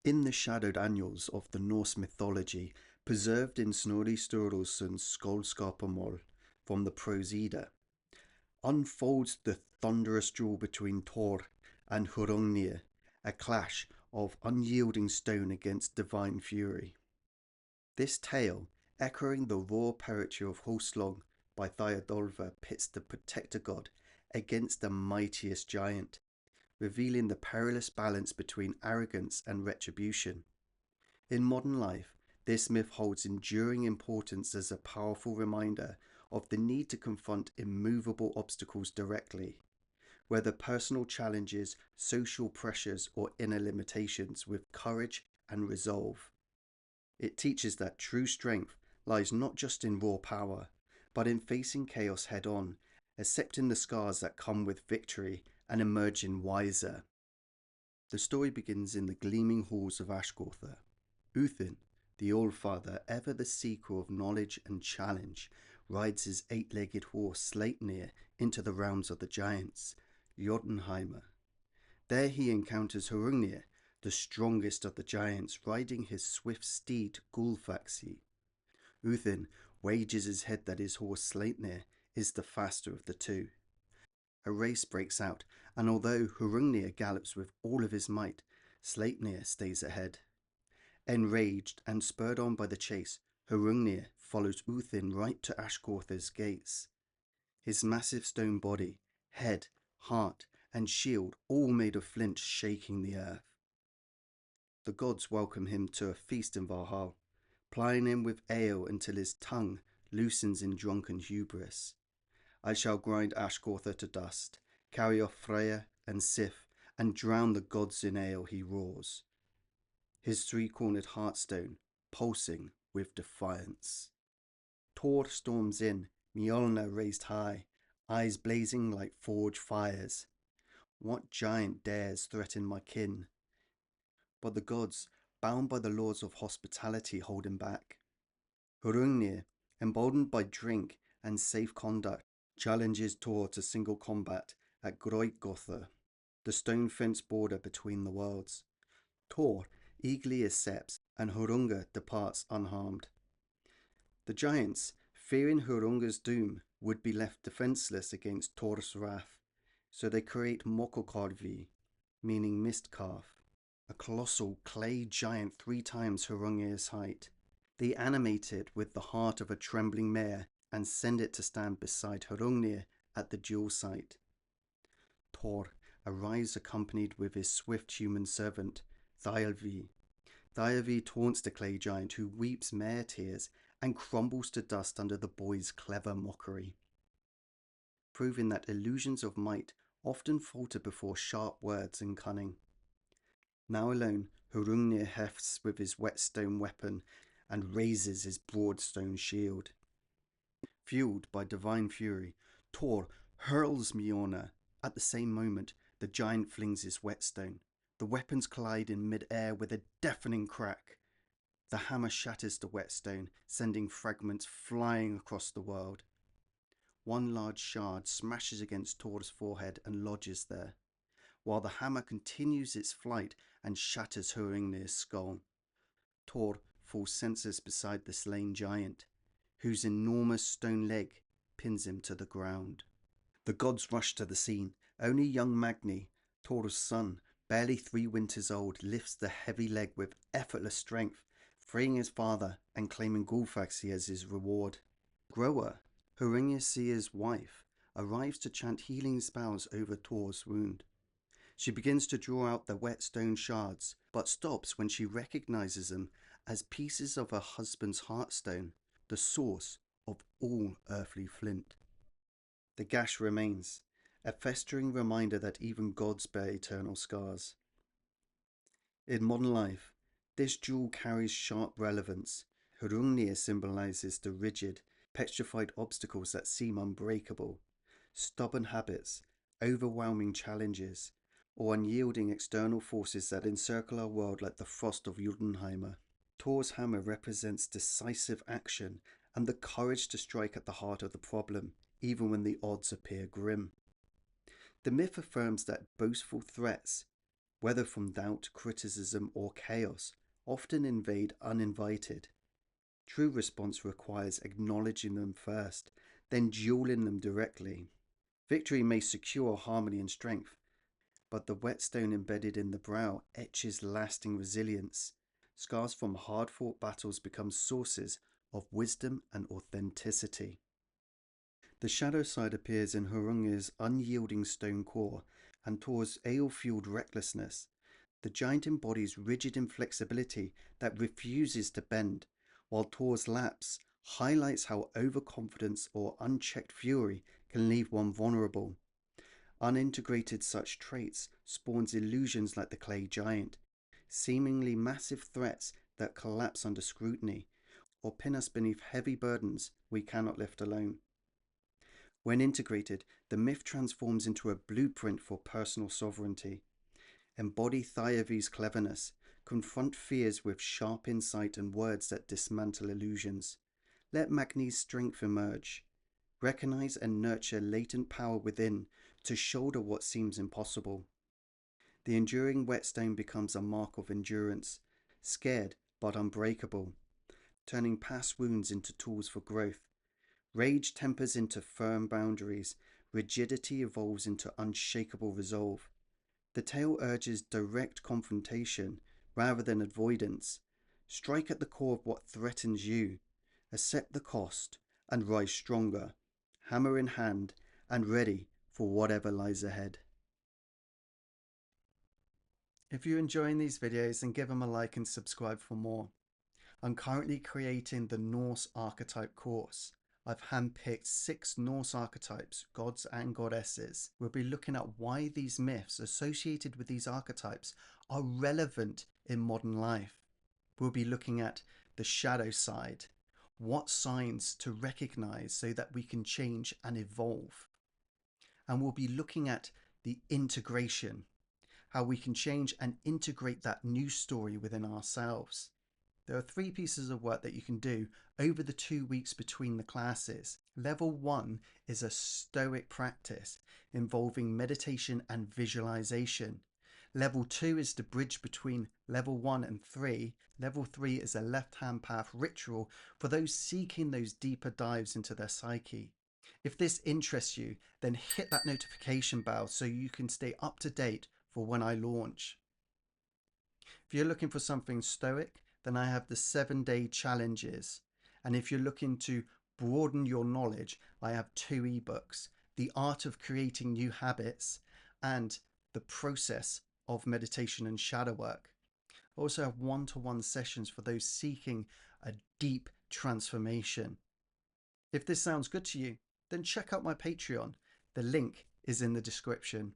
In the shadowed annals of the Norse mythology, preserved in Snorri Sturluson's Skaldskaparmál from the Prose Edda, unfolds the thunderous duel between Thor and Hrungnir, a clash of unyielding stone against divine fury. This tale, echoing the raw poetry of Huldrung by Thiodolva, pits the protector god against the mightiest giant, revealing the perilous balance between arrogance and retribution. In modern life, this myth holds enduring importance as a powerful reminder of the need to confront immovable obstacles directly, whether personal challenges, social pressures, or inner limitations, with courage and resolve. It teaches that true strength lies not just in raw power, but in facing chaos head on, accepting the scars that come with victory, and emerging wiser. The story begins in the gleaming halls of Ashgotha. Uthin, the Allfather, ever the seeker of knowledge and challenge, rides his eight-legged horse Sleipnir into the realms of the giants, Jotunheimr. There he encounters Hrungnir, the strongest of the giants, riding his swift steed Gulfaxi. Uthin wages his head that his horse Sleipnir is the faster of the two. A race breaks out, and although Hrungnir gallops with all of his might, Sleipnir stays ahead. Enraged and spurred on by the chase, Hrungnir follows Uthin right to Ashgotha's gates. His massive stone body, head, heart, and shield, all made of flint, shaking the earth. The gods welcome him to a feast in Valhalla, plying him with ale until his tongue loosens in drunken hubris. I shall grind Ashgotha to dust, carry off Freya and Sif, and drown the gods in ale, he roars, his three-cornered heartstone pulsing with defiance. Thor storms in, Mjolnir raised high, eyes blazing like forged fires. What giant dares threaten my kin? But the gods, bound by the laws of hospitality, hold him back. Hrungnir, emboldened by drink and safe conduct, challenges Thor to single combat at Greutgotha, the stone fence border between the worlds. Thor eagerly accepts, and Hrungnir departs unharmed. The giants, fearing Hrungnir's doom, would be left defenseless against Thor's wrath, so they create Mokkurkálfi, meaning mist calf, a colossal clay giant 3 times Hrungnir's height. They animate it with the heart of a trembling mare and send it to stand beside Hrungnir at the duel site. Thor arrives accompanied with his swift human servant, Thialfi. Thialfi taunts the clay giant, who weeps mare tears and crumbles to dust under the boy's clever mockery, proving that illusions of might often falter before sharp words and cunning. Now alone, Hrungnir hefts with his whetstone weapon and raises his broad stone shield. Fueled by divine fury, Thor hurls Mjolnir. At the same moment, the giant flings his whetstone. The weapons collide in mid-air with a deafening crack. The hammer shatters the whetstone, sending fragments flying across the world. One large shard smashes against Thor's forehead and lodges there, while the hammer continues its flight and shatters Hrungnir's skull. Thor falls senseless beside the slain giant, whose enormous stone leg pins him to the ground. The gods rush to the scene. Only young Magni, Thor's son, barely 3 winters old, lifts the heavy leg with effortless strength, freeing his father and claiming Gulfaxi as his reward. Groa, Hrungnir's wife, arrives to chant healing spells over Thor's wound. She begins to draw out the whetstone shards, but stops when she recognizes them as pieces of her husband's heartstone, the source of all earthly flint. The gash remains, a festering reminder that even gods bear eternal scars. In modern life, this duel carries sharp relevance. Hrungnir symbolizes the rigid, petrified obstacles that seem unbreakable, stubborn habits, overwhelming challenges, or unyielding external forces that encircle our world like the frost of Jotunheimr. Thor's hammer represents decisive action and the courage to strike at the heart of the problem, even when the odds appear grim. The myth affirms that boastful threats, whether from doubt, criticism, or chaos, often invade uninvited. True response requires acknowledging them first, then dueling them directly. Victory may secure harmony and strength, but the whetstone embedded in the brow etches lasting resilience. Scars from hard fought battles become sources of wisdom and authenticity. The shadow side appears in Hrungnir's unyielding stone core and Thor's ale-fueled recklessness. The giant embodies rigid inflexibility that refuses to bend, while Thor's lapse highlights how overconfidence or unchecked fury can leave one vulnerable. Unintegrated such traits spawns illusions like the clay giant, seemingly massive threats that collapse under scrutiny, or pin us beneath heavy burdens we cannot lift alone. When integrated, the myth transforms into a blueprint for personal sovereignty. Embody Thyav's cleverness, confront fears with sharp insight and words that dismantle illusions. Let Magni's strength emerge. Recognize and nurture latent power within to shoulder what seems impossible. The enduring whetstone becomes a mark of endurance, scared but unbreakable, turning past wounds into tools for growth. Rage tempers into firm boundaries, rigidity evolves into unshakable resolve. The tale urges direct confrontation rather than avoidance. Strike at the core of what threatens you, accept the cost, and rise stronger, hammer in hand, and ready for whatever lies ahead. If you're enjoying these videos, then give them a like and subscribe for more. I'm currently creating the Norse archetype course. I've handpicked 6 Norse archetypes, gods and goddesses. We'll be looking at why these myths associated with these archetypes are relevant in modern life. We'll be looking at the shadow side, what signs to recognize so that we can change and evolve. And we'll be looking at the integration, how we can change and integrate that new story within ourselves. There are 3 pieces of work that you can do over the 2 weeks between the classes. Level 1 is a Stoic practice involving meditation and visualization. Level 2 is the bridge between level 1 and 3. Level 3 is a left-hand path ritual for those seeking those deeper dives into their psyche. If this interests you, then hit that notification bell so you can stay up to date for when I launch. If you're looking for something stoic, then I have the 7-day challenges. And if you're looking to broaden your knowledge, I have 2 ebooks, The Art of Creating New Habits and The Process of Meditation and Shadow Work. I also have one-to-one sessions for those seeking a deep transformation. If this sounds good to you, then check out my Patreon. The link is in the description.